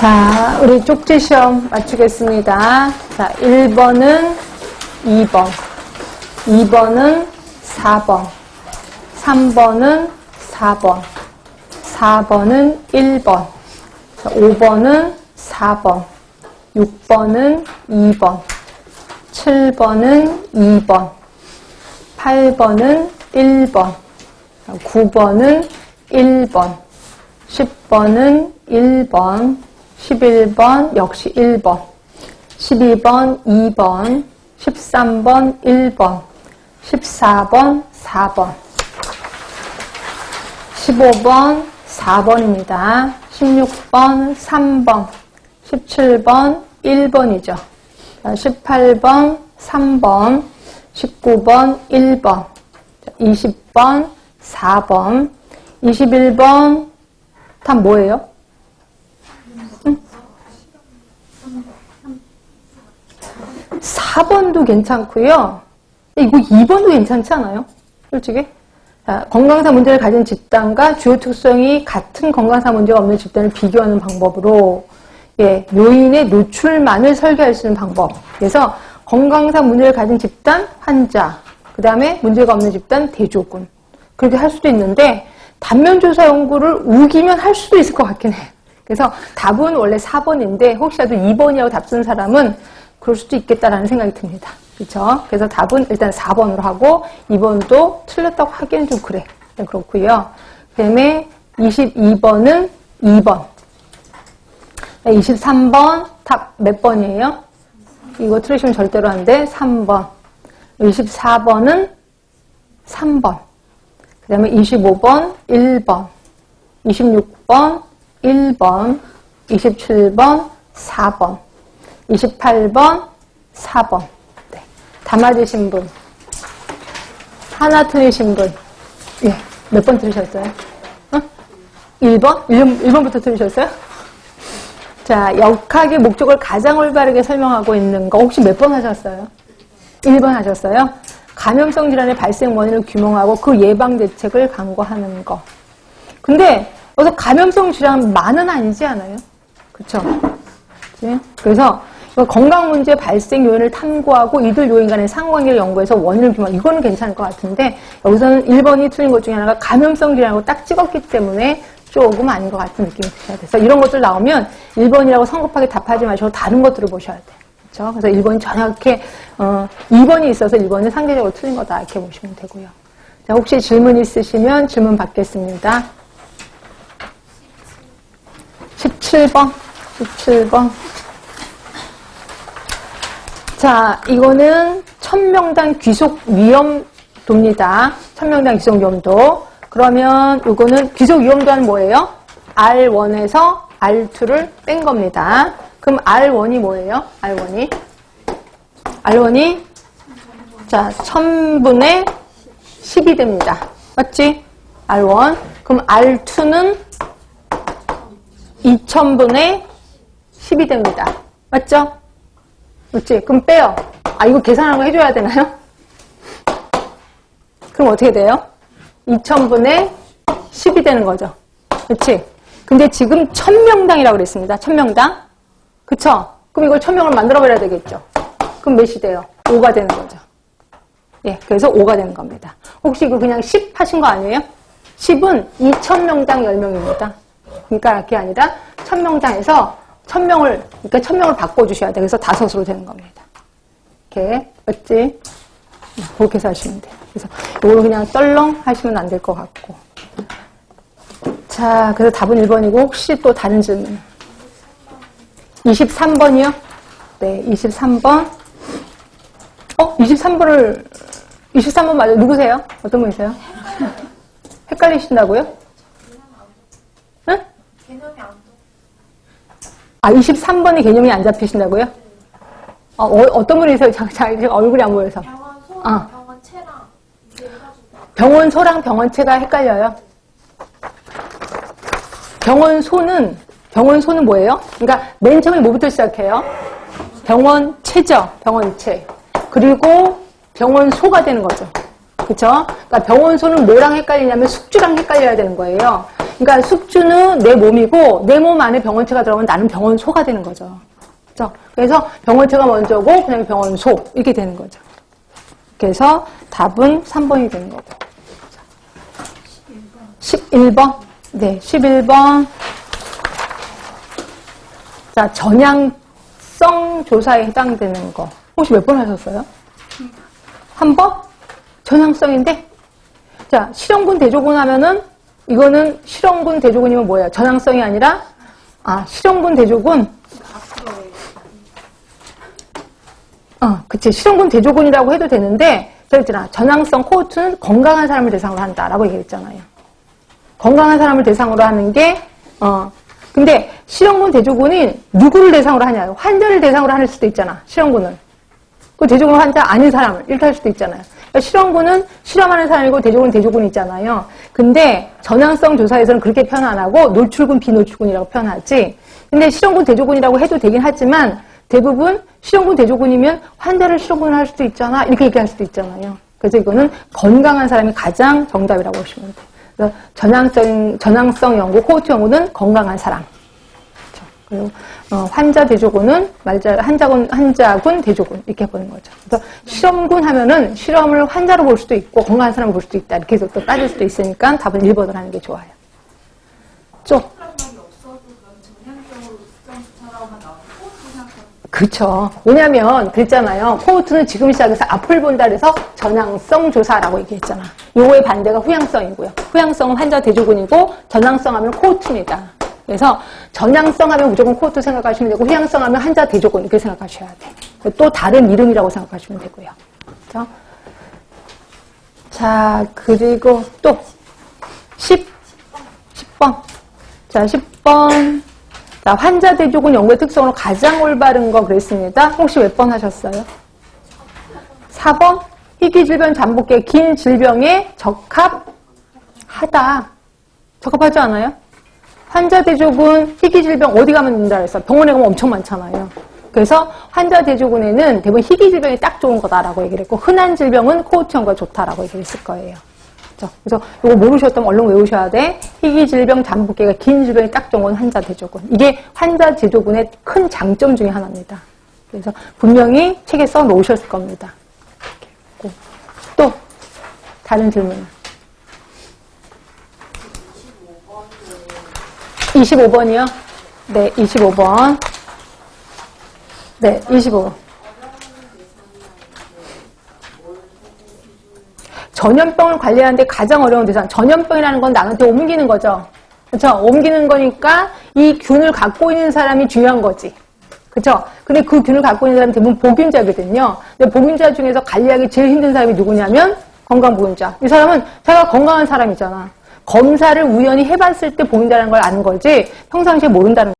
자, 우리 쪽지 시험 맞추겠습니다. 자, 1번은 2번, 2번은 4번, 3번은 4번, 4번은 1번, 자, 5번은 4번, 6번은 2번, 7번은 2번, 8번은 1번, 9번은 1번, 10번은 1번, 11번 역시 1번, 12번 2번, 13번 1번, 14번 4번, 15번 4번입니다. 16번 3번, 17번 1번이죠. 18번 3번, 19번 1번, 20번 4번, 21번 다 뭐예요? 응? 4번도 괜찮고요. 이거 2번도 괜찮지 않아요? 솔직히. 자, 건강사 문제를 가진 집단과 주요 특성이 같은 건강사 문제가 없는 집단을 비교하는 방법으로 요인의 노출만을 설계할 수 있는 방법. 그래서 건강사 문제를 가진 집단, 환자, 그 다음에 문제가 없는 집단, 대조군. 그렇게 할 수도 있는데 단면조사 연구를 우기면 할 수도 있을 것 같긴 해요. 그래서 답은 원래 4번인데 혹시라도 2번이라고 답 쓴 사람은 그럴 수도 있겠다라는 생각이 듭니다. 그렇죠? 그래서 답은 일단 4번으로 하고 2번도 틀렸다고 하기엔 좀 그래. 그렇고요. 그 다음에 22번은 2번. 23번 답 몇 번이에요? 이거 틀리시면 절대로 안 돼. 3번. 24번은 3번. 그 다음에 25번 1번. 26번 1번. 27번 4번. 28번 4번. 네. 다 맞으신 분. 하나 틀리신 분. 예. 몇 번 틀리셨어요? 1번? 1번부터 틀리셨어요? 자, 역학의 목적을 가장 올바르게 설명하고 있는 거 혹시 몇 번 하셨어요? 1번 하셨어요? 감염성 질환의 발생 원인을 규명하고 그 예방 대책을 강구하는 거. 근데 여기서 감염성 질환만은 아니지 않아요? 그쵸? 그치? 그래서 건강 문제 발생 요인을 탐구하고 이들 요인 간의 상관계를 연구해서 원인을 규명. 이거는 괜찮을 것 같은데 여기서는 1번이 틀린 것 중에 하나가 감염성 질환이라고 딱 찍었기 때문에 조금 아닌 것 같은 느낌이 드셔야 돼서 이런 것들 나오면 1번이라고 성급하게 답하지 마시고 다른 것들을 보셔야 돼요. 그렇죠? 그래서 1번이 정확하게 2번이 있어서 1번은 상대적으로 틀린 거다 이렇게 보시면 되고요. 자, 혹시 질문 있으시면 질문 받겠습니다. 17번. 자, 이거는 1000명당 귀속 위험도입니다. 1000명당 귀속 위험도. 그러면 이거는 귀속 위험도는 뭐예요? R1에서 R2를 뺀 겁니다. 그럼 R1이 뭐예요? R1이 자 1000분의 10이 됩니다. 맞지? R1. 그럼 R2는 2000분의 10이 됩니다. 맞죠? 맞지? 그럼 빼요. 아, 이거 계산하는 거 해줘야 되나요? 그럼 어떻게 돼요? 2000분의 10이 되는 거죠. 그치? 근데 지금 1000명당이라고 그랬습니다. 1000명당. 그쵸? 그럼 이걸 1000명을 만들어버려야 되겠죠. 그럼 몇이 돼요? 5가 되는 거죠. 예, 그래서 5가 되는 겁니다. 혹시 이거 그냥 10 하신 거 아니에요? 10은 2000명당 10명입니다. 그러니까 그게 아니라 1000명당에서 1000명을, 그러니까 1000명을 바꿔주셔야 돼요. 그래서 5으로 되는 겁니다. 이렇게, 맞지? 그렇게 해서 하시면 돼요. 그래서 이걸 그냥 떨렁 하시면 안 될 것 같고. 자, 그래서 답은 1번이고, 혹시 또 다른 질문? 23번이요? 네, 23번. 23번 맞아요. 누구세요? 어떤 분이세요? 헷갈리신다고요? 응? 개념이 안 돼. 아, 23번이 개념이 안 잡히신다고요? 어떤 분이세요? 자기 얼굴이 안 보여서. 병원 소, 병원 체랑 이게 해가지고. 병원 소랑 병원 체가 헷갈려요? 병원 소는 뭐예요? 그러니까 맨 처음에 뭐부터 시작해요? 병원 체죠. 병원 체. 그리고 병원 소가 되는 거죠. 그쵸? 그러니까 병원 소는 뭐랑 헷갈리냐면 숙주랑 헷갈려야 되는 거예요. 그러니까 숙주는 내 몸이고 내 몸 안에 병원체가 들어가면 나는 병원소가 되는 거죠. 그렇죠? 그래서 병원체가 먼저고 그냥 병원소 이렇게 되는 거죠. 그래서 답은 3번이 되는 거고. 11번. 네, 11번. 자, 전향성 조사에 해당되는 거. 혹시 몇 번 하셨어요? 한 번? 전향성인데? 자, 실험군 대조군 하면은, 이거는 실험군 대조군이면 뭐예요? 전향성이 아니라, 실험군 대조군. 그치. 실험군 대조군이라고 해도 되는데, 저기 있잖아. 전향성 코호트는 건강한 사람을 대상으로 한다라고 얘기했잖아요. 건강한 사람을 대상으로 하는 게, 근데 실험군 대조군이 누구를 대상으로 하냐요? 환자를 대상으로 할 수도 있잖아. 실험군은. 그 대조군 환자 아닌 사람을 이렇게 할 수도 있잖아요. 그러니까 실험군은 실험하는 사람이고 대조군은 대조군이 있잖아요. 근데 전향성 조사에서는 그렇게 표현 안 하고 노출군, 비노출군이라고 표현하지. 근데 실험군, 대조군이라고 해도 되긴 하지만 대부분 실험군, 대조군이면 환자를 실험군을 할 수도 있잖아. 이렇게 얘기할 수도 있잖아요. 그래서 이거는 건강한 사람이 가장 정답이라고 보시면 돼요. 그래서 전향성 연구, 코호트 연구는 건강한 사람. 그리고 환자 대조군은 환자군 대조군 이렇게 보는 거죠. 그래서 실험군 하면은 실험을 환자로 볼 수도 있고 건강한 사람을 볼 수도 있다. 이렇게 해서 또 따질 수도 있으니까 답은 1번을 하는 게 좋아요. 그렇죠. 왜냐면 그랬잖아요. 코호트는 지금 시작해서 앞을 본다 그래서 전향성 조사라고 얘기했잖아. 요거의 반대가 후향성이고요. 후향성은 환자 대조군이고 전향성 하면 코호트입니다. 그래서 전향성 하면 무조건 코호트 생각하시면 되고 후향성 하면 환자 대조군 이렇게 생각하셔야 돼. 또 다른 이름이라고 생각하시면 되고요. 그렇죠? 자, 그리고 또 10번. 자, 10번. 자, 환자 대조군 연구의 특성으로 가장 올바른 거 그랬습니다. 혹시 몇 번 하셨어요? 4번. 희귀질병 잠복기에 긴 질병에 적합하다. 적합하지 않아요? 환자 대조군 희귀질병 어디 가면 된다 그랬어? 병원에 가면 엄청 많잖아요. 그래서 환자 대조군에는 대부분 희귀질병이 딱 좋은 거다라고 얘기를 했고 흔한 질병은 코호트 연구가 좋다라고 얘기를 했을 거예요. 그래서 이거 모르셨다면 얼른 외우셔야 돼. 희귀질병 잠복기가 긴 질병이 딱 좋은 건 환자 대조군. 이게 환자 대조군의 큰 장점 중에 하나입니다. 그래서 분명히 책에 써 놓으셨을 겁니다. 또 다른 질문. 25번이요? 네, 25번. 네, 25번. 전염병을 관리하는데 가장 어려운 대상. 전염병이라는 건 남한테 옮기는 거죠. 그렇죠? 옮기는 거니까 이 균을 갖고 있는 사람이 중요한 거지. 그렇죠? 근데 그 균을 갖고 있는 사람이 대부분 보균자거든요. 근데 보균자 중에서 관리하기 제일 힘든 사람이 누구냐면 건강보균자. 이 사람은 자기가 건강한 사람이잖아. 검사를 우연히 해봤을 때 보균자라는 걸 아는 거지 평상시에 모른다는